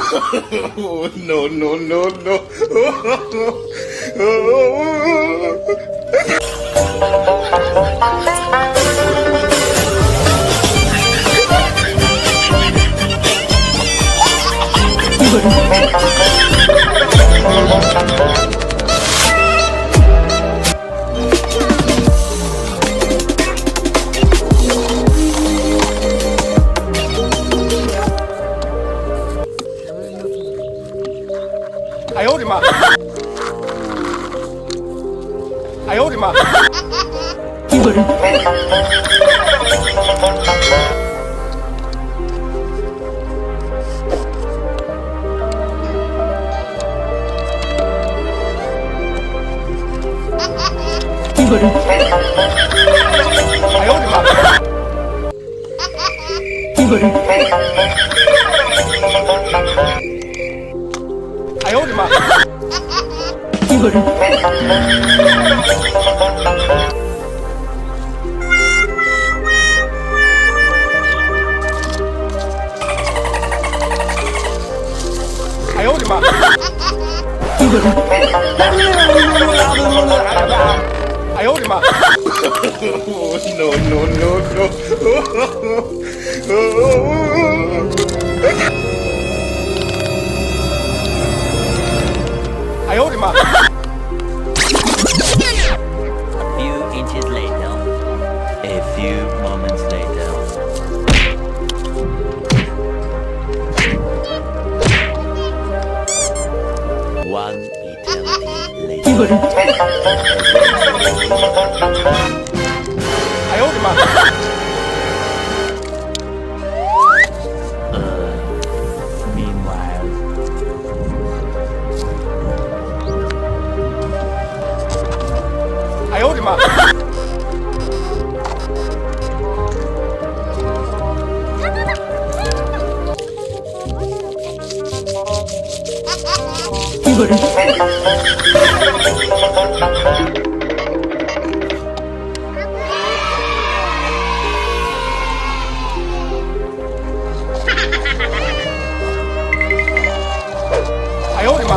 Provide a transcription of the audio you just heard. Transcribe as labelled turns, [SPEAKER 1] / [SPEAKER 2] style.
[SPEAKER 1] Oh, no, no, no, no.
[SPEAKER 2] 哎呦我的妈！哎呦我的妈！
[SPEAKER 3] 一个人。一个人。
[SPEAKER 2] 哎呦我的妈！
[SPEAKER 3] 一个人。
[SPEAKER 2] 哎呦我的妈！
[SPEAKER 3] 一个人。
[SPEAKER 2] 哎呦我的妈！
[SPEAKER 3] 一个人。
[SPEAKER 2] 哎呦我的妈！
[SPEAKER 1] Oh, no, no, no, no.
[SPEAKER 2] 哎呦我的妈！
[SPEAKER 4] A few inches later. A few moments later. One eternity
[SPEAKER 3] 一
[SPEAKER 4] later.
[SPEAKER 3] 个人。
[SPEAKER 2] 哎呦我的妈！
[SPEAKER 4] Meanwhile.
[SPEAKER 2] 哎呦我的妈！
[SPEAKER 3] 一个人。
[SPEAKER 2] 哎呦我的妈！